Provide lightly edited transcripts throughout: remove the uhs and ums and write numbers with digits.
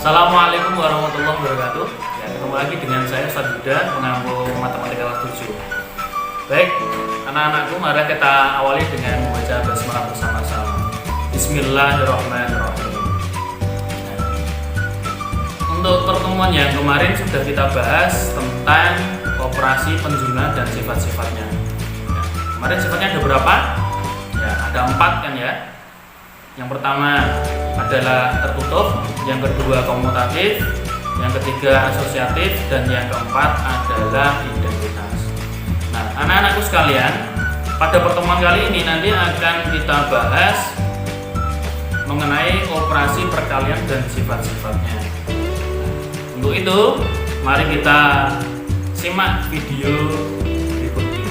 Assalamualaikum warahmatullahi wabarakatuh. Ya, ketemu lagi dengan saya Ustaz Yuda, pengampu matematika kelas 7. Baik, anak-anakku, mari kita awali dengan membaca basmalah bersama-sama. Bismillahirrahmanirrahim. Nah, untuk pertemuan yang kemarin sudah kita bahas tentang operasi penjumlahan dan sifat-sifatnya. Ya, kemarin sifatnya ada berapa? Ya, ada 4 kan ya. Yang pertama adalah tertutup, yang kedua komutatif, yang ketiga asosiatif, dan yang keempat adalah identitas. Nah, anak-anakku sekalian, pada pertemuan kali ini nanti akan kita bahas mengenai operasi perkalian dan sifat-sifatnya. Untuk itu, mari kita simak video berikut ini.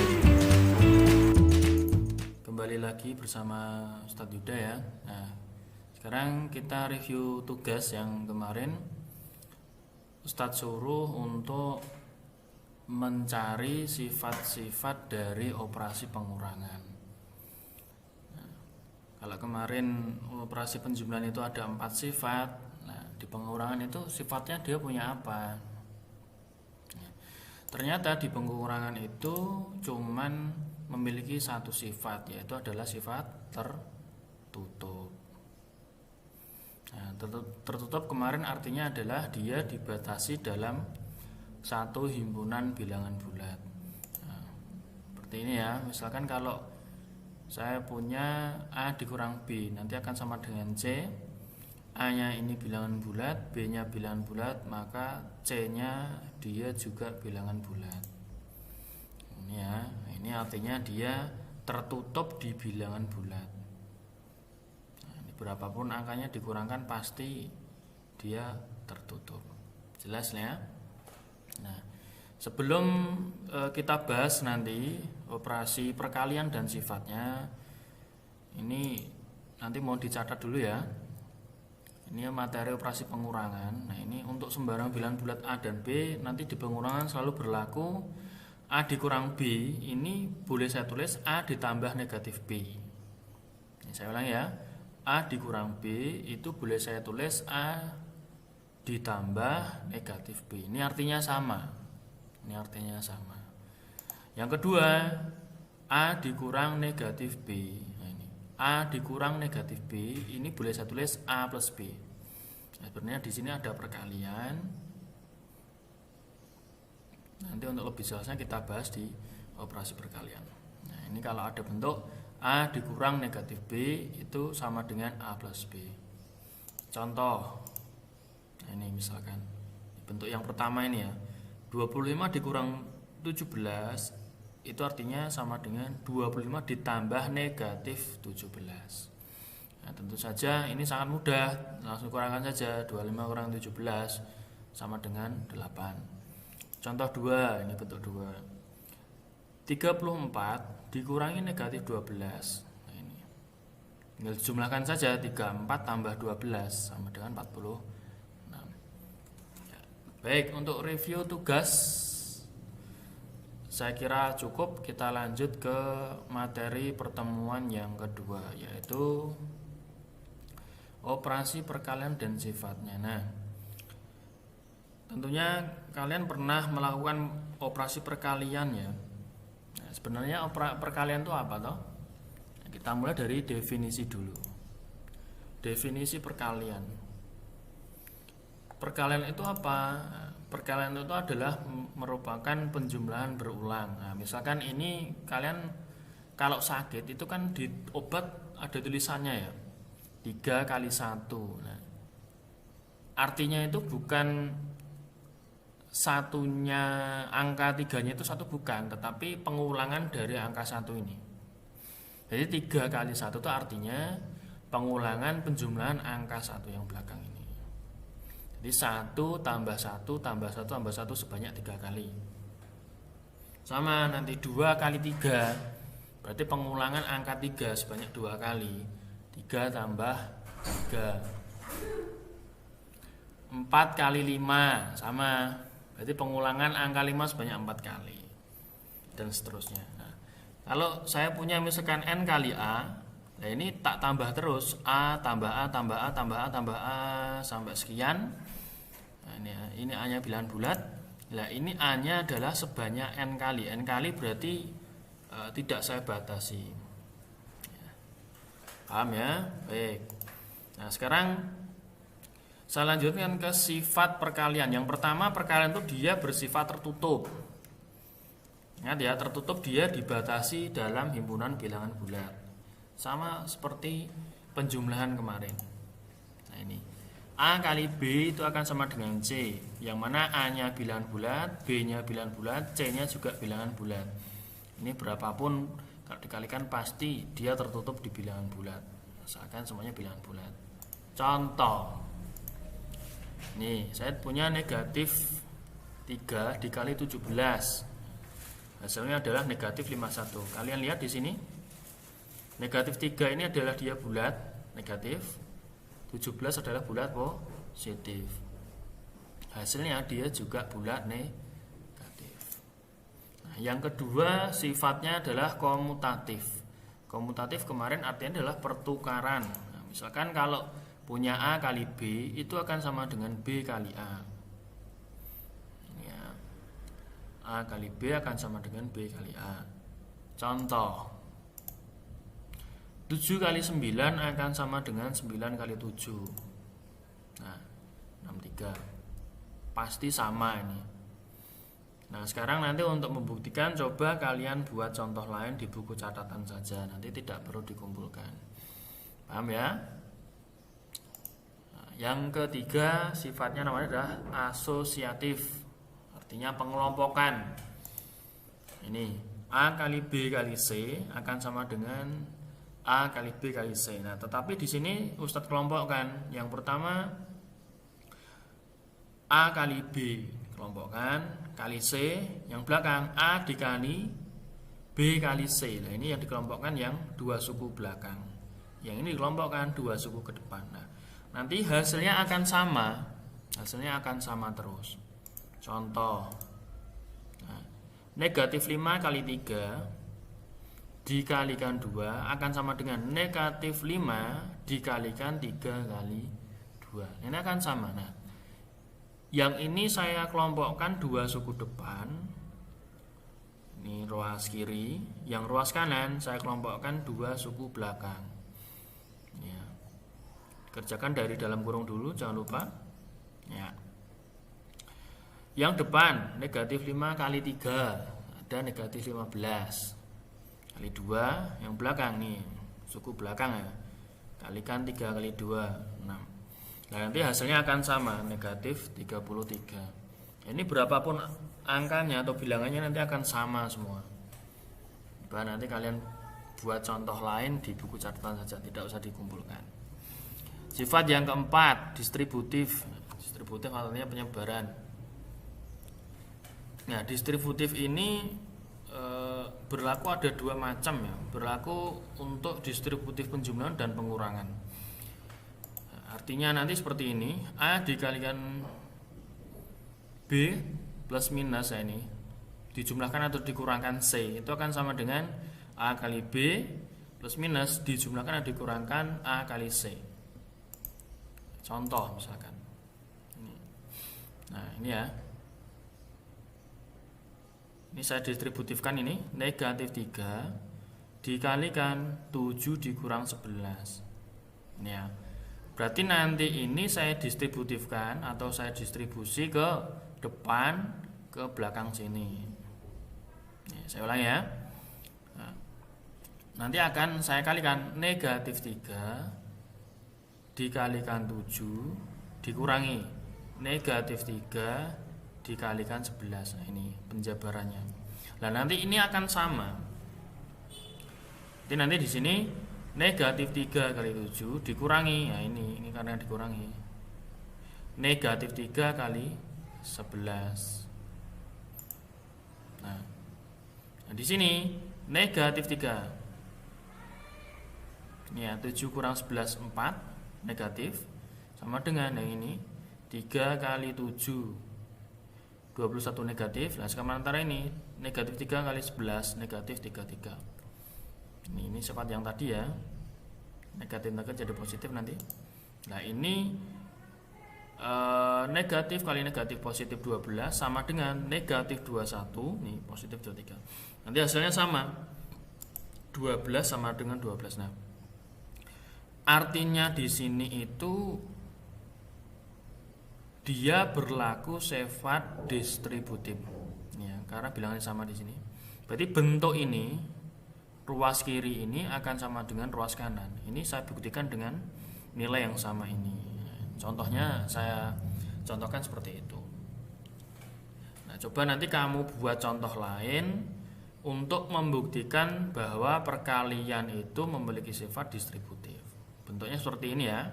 Kembali lagi bersama Ustadz Yuda ya. Nah, sekarang kita review tugas yang kemarin Ustadz suruh untuk mencari sifat-sifat dari operasi pengurangan. Nah, kalau kemarin operasi penjumlahan itu ada 4 sifat, nah di pengurangan itu sifatnya dia punya apa? Nah, ternyata di pengurangan itu cuman memiliki satu sifat, yaitu adalah sifat tertutup. Nah, tertutup kemarin artinya adalah dia dibatasi dalam satu himpunan bilangan bulat. Nah, seperti ini ya. Misalkan kalau saya punya A dikurang B, nanti akan sama dengan C. A-nya ini bilangan bulat, B-nya bilangan bulat, maka C-nya dia juga bilangan bulat. Ini ya. Ini artinya dia tertutup di bilangan bulat. Berapapun angkanya dikurangkan pasti dia tertutup. Jelas ya? Nah, sebelum kita bahas nanti operasi perkalian dan sifatnya, ini nanti mau dicatat dulu ya. Ini materi operasi pengurangan. Nah, ini untuk sembarang bilangan bulat A dan B, nanti di pengurangan selalu berlaku A dikurang B. Ini boleh saya tulis A ditambah negatif B. Ini saya ulang ya. A dikurang B itu boleh saya tulis A ditambah negatif B. Ini artinya sama. Ini artinya sama. Yang kedua, A dikurang negatif B. Nah, ini A dikurang negatif B ini boleh saya tulis A plus B. Nah, sebenarnya di sini ada perkalian. Nanti untuk lebih jelasnya kita bahas di operasi perkalian. Nah, ini kalau ada bentuk A dikurang negatif B itu sama dengan A plus B. Contoh, nah ini misalkan bentuk yang pertama ini ya, 25 dikurang 17 itu artinya sama dengan 25 ditambah negatif 17. Nah, tentu saja ini sangat mudah, langsung kurangkan saja. 25 kurang 17 sama dengan 8. Contoh 2, ini bentuk 2. 34 dikurangi negatif 12. Nah, ini tinggal jumlahkan saja, 34 tambah 12 sama dengan 46 ya. Baik, untuk review tugas saya kira cukup. Kita lanjut ke materi pertemuan yang kedua, yaitu operasi perkalian dan sifatnya. Nah, tentunya kalian pernah melakukan operasi perkalian ya. Nah, sebenarnya perkalian itu apa toh? Kita mulai dari definisi dulu. Definisi perkalian. Perkalian itu apa? Perkalian itu adalah merupakan penjumlahan berulang. Nah, misalkan ini kalian kalau sakit itu kan di obat ada tulisannya ya, 3 kali 1. Nah, artinya itu bukan satunya, angka 3-nya itu 1 bukan, tetapi pengulangan dari angka 1 ini. Jadi 3 kali 1 itu artinya pengulangan penjumlahan angka 1 yang belakang ini. Jadi 1 tambah 1 tambah 1 tambah 1 sebanyak 3 kali. Sama nanti 2 kali 3 berarti pengulangan angka 3 sebanyak 2 kali. 3 tambah 3. 4 kali 5 sama, berarti pengulangan angka 5 sebanyak 4 kali, dan seterusnya. Nah, kalau saya punya misalkan N kali A, Nah ini tak tambah terus, A tambah A tambah A tambah A tambah A sampai sekian. Nah, ini A-nya bilangan bulat. Nah ini A-nya adalah sebanyak N kali. N kali berarti tidak saya batasi. Paham ya? Baik. Nah sekarang saya lanjutkan ke sifat perkalian. Yang pertama, perkalian itu dia bersifat tertutup. Ingat ya, tertutup dia dibatasi dalam himpunan bilangan bulat. Sama seperti penjumlahan kemarin. Nah ini A kali B itu akan sama dengan C, yang mana A-nya bilangan bulat, B-nya bilangan bulat, C-nya juga bilangan bulat. Ini berapapun kalau dikalikan pasti dia tertutup di bilangan bulat, asalkan semuanya bilangan bulat. Contoh, nih saya punya negatif 3 dikali 17, hasilnya adalah negatif 51. Kalian lihat di sini, negatif 3 ini adalah dia bulat negatif, 17 adalah bulat positif. Hasilnya dia juga bulat negatif. Nah, yang kedua sifatnya adalah komutatif. Komutatif kemarin artinya adalah pertukaran. Nah, misalkan kalau punya A kali B itu akan sama dengan B kali A. Ya. A kali B akan sama dengan B kali A. Contoh, 7 kali 9 akan sama dengan 9 kali 7. Nah, 63. Pasti sama ini. Nah, sekarang nanti untuk membuktikan coba kalian buat contoh lain di buku catatan saja. Nanti tidak perlu dikumpulkan. Paham ya? Nah, yang ketiga sifatnya namanya adalah asosiatif. Artinya pengelompokan. Ini A kali B kali C akan sama dengan A kali B kali C. Nah, tetapi di sini Ustadz kelompokkan. Yang pertama A kali B kelompokkan kali C, yang belakang A dikali B kali C. Nah, ini yang dikelompokkan yang dua suku belakang. Yang ini dikelompokkan dua suku ke depan. Nah, nanti hasilnya akan sama. Hasilnya akan sama terus. Contoh. Nah, negatif 5 kali 3 dikalikan 2 akan sama dengan negatif 5 dikalikan 3 kali 2. Ini akan sama. Nah, yang ini saya kelompokkan dua suku depan. Ini ruas kiri. Yang ruas kanan saya kelompokkan dua suku belakang. Ya. Kerjakan dari dalam kurung dulu, jangan lupa. Ya. Yang depan negatif 5 kali 3 ada negatif 15 kali 2, yang belakang nih suku belakang ya, kalikan 3 kali 2 6. Nah, nanti hasilnya akan sama, negatif 33. Ini berapapun angkanya atau bilangannya nanti akan sama semua. Nanti kalian buat contoh lain di buku catatan saja, tidak usah dikumpulkan. Sifat yang keempat, distributif. Distributif artinya penyebaran. Nah, distributif ini berlaku ada dua macam ya. Berlaku untuk distributif penjumlahan dan pengurangan. Artinya nanti seperti ini, A dikalikan B plus minus ya, ini dijumlahkan atau dikurangkan C itu akan sama dengan A kali B plus minus dijumlahkan atau dikurangkan A kali C. Contoh misalkan ini. Nah ini ya, ini saya distributifkan, ini negatif 3 dikalikan 7 dikurang 11. Ini ya, berarti nanti ini saya distributifkan atau saya distribusi ke depan ke belakang sini. Nih, saya ulang ya. Nah, nanti akan saya kalikan negatif 3 dikalikan 7 dikurangi negatif 3 dikalikan 11. Nah, ini penjabarannya. Nah, nanti ini akan sama. Jadi nanti di sini negatif 3 kali 7 dikurangi. Nah, ini karena dikurangi. Negatif 3 kali 11. Nah, di sini negatif 3. Ini ya, 7 kurang 11 4 negatif sama dengan yang ini 3 kali 7 21 negatif. Nah, sementara ini negatif 3 kali 11 negatif 33. Ini sifat yang tadi ya. Negatif jadi positif nanti. Nah ini negatif kali negatif positif 12 sama dengan negatif 21. Nih positif 23. Nanti hasilnya sama, 12 sama dengan 12. Nah artinya di sini itu dia berlaku sifat distributif ya, karena bilangannya sama di sini. Berarti bentuk ini, ruas kiri ini akan sama dengan ruas kanan. Ini saya buktikan dengan nilai yang sama ini. Contohnya saya contohkan seperti itu. Nah, coba nanti kamu buat contoh lain untuk membuktikan bahwa perkalian itu memiliki sifat distributif. Bentuknya seperti ini ya.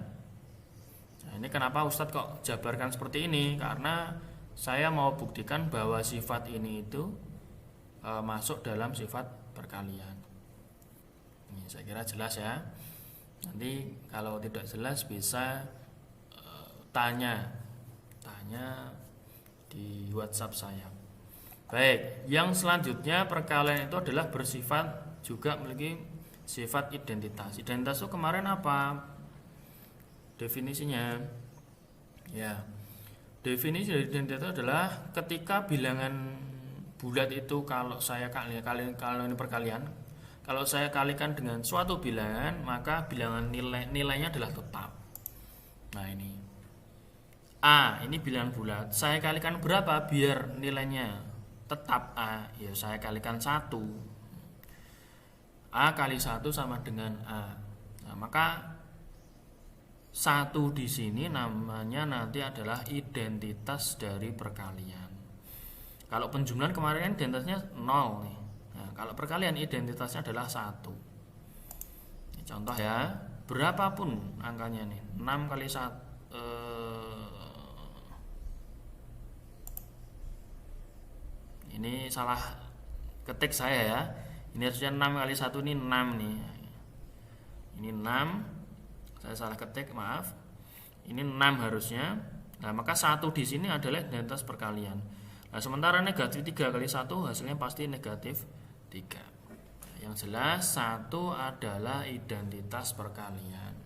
Nah, ini kenapa Ustadz kok jabarkan seperti ini? Karena saya mau buktikan bahwa sifat ini itu masuk dalam sifat perkalian. Ini saya kira jelas ya. Nanti kalau tidak jelas bisa tanya di WhatsApp saya. Baik, yang selanjutnya perkalian itu adalah bersifat juga memiliki sifat identitas. Identitas itu kemarin apa definisinya? Ya, definisi dari identitas adalah ketika bilangan bulat itu kalau ini perkalian, kalau saya kalikan dengan suatu bilangan, maka bilangan nilainya adalah tetap. Nah ini A, ini bilangan bulat. Saya kalikan berapa biar nilainya tetap A? Ya saya kalikan 1. A kali 1 sama dengan A. Nah, maka 1 di sini namanya nanti adalah identitas dari perkalian. Kalau penjumlahan kemarin kan identitasnya 0 nih. Nah, kalau perkalian identitasnya adalah 1. Ini contoh ya. Berapapun angkanya nih. 6 kali 1 ini salah ketik saya ya. Ini harusnya 6 kali 1 ini 6 nih. Ini 6. Saya salah ketik, maaf. Ini 6 harusnya. Nah, maka 1 di sini adalah identitas perkalian. Nah, sementara negatif 3 kali 1 hasilnya pasti negatif 3. Yang jelas 1 adalah identitas perkalian.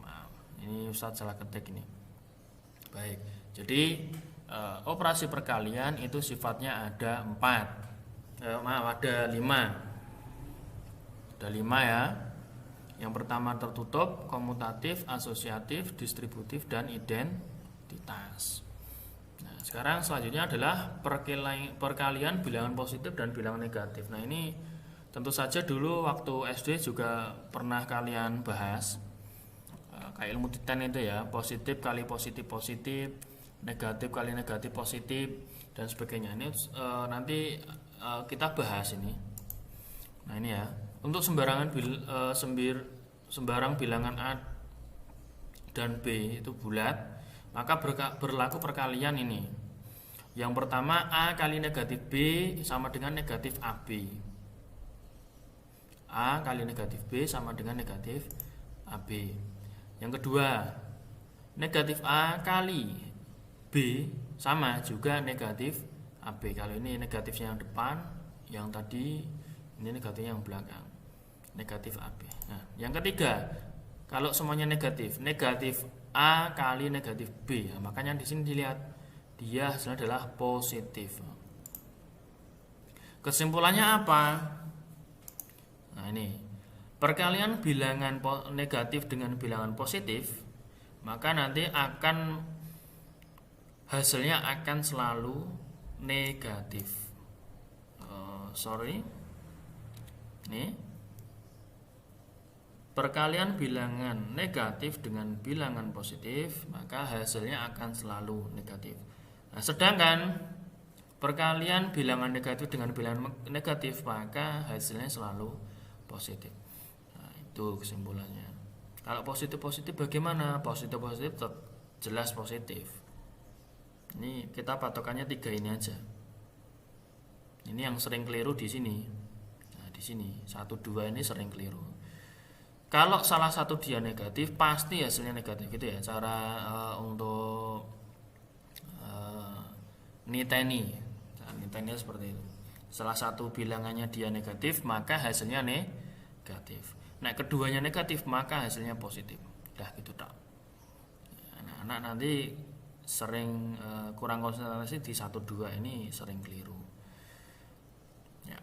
Maaf, ini Ustadz salah ketik ini. Baik, jadi operasi perkalian itu sifatnya ada 4. Ada 5. Ada 5 ya. Yang pertama tertutup, komutatif, asosiatif, distributif, dan identitas. Nah, sekarang selanjutnya adalah perkalian bilangan positif dan bilangan negatif. Nah, ini tentu saja dulu waktu SD juga pernah kalian bahas. Kayak ilmu titan itu ya, positif kali positif positif, negatif kali negatif positif, dan sebagainya. Ini nanti kita bahas ini. Nah, ini ya. Untuk sembarang bilangan A dan B itu bulat, maka berlaku perkalian ini. Yang pertama A kali negatif B sama dengan negatif AB. A kali negatif B sama dengan negatif AB. Yang kedua, negatif A kali B sama juga negatif AB. Kalau ini negatifnya yang depan, yang tadi ini negatifnya yang belakang. Negatif AB. Nah, yang ketiga, kalau semuanya negatif, negatif A kali negatif B. Nah, makanya di sini dilihat dia hasilnya adalah positif. Kesimpulannya apa? Nah, ini perkalian bilangan negatif dengan bilangan positif, maka nanti akan hasilnya akan selalu negatif. Nih. Perkalian bilangan negatif dengan bilangan positif, maka hasilnya akan selalu negatif. Nah, sedangkan perkalian bilangan negatif dengan bilangan negatif, maka hasilnya selalu positif. Nah, itu kesimpulannya. Kalau positif-positif bagaimana? Positif-positif jelas positif. Ini kita patokannya 3 ini aja. Ini yang sering keliru di sini. Nah, di sini 1, 2 ini sering keliru. Kalau salah satu dia negatif, pasti hasilnya negatif gitu ya. Cara untuk niteni seperti itu. Salah satu bilangannya dia negatif, maka hasilnya negatif. Nah, keduanya negatif maka hasilnya positif. Dah gitu tak. Anak-anak nanti sering kurang konsentrasi di 1 2 ini sering keliru. Ya.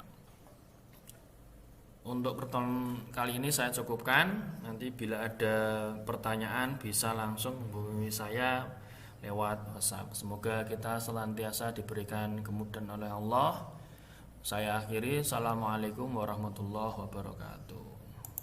Untuk pertemuan kali ini saya cukupkan. Nanti bila ada pertanyaan bisa langsung hubungi saya lewat WhatsApp. Semoga kita senantiasa diberikan kemudahan oleh Allah. Saya akhiri. Assalamualaikum warahmatullahi wabarakatuh.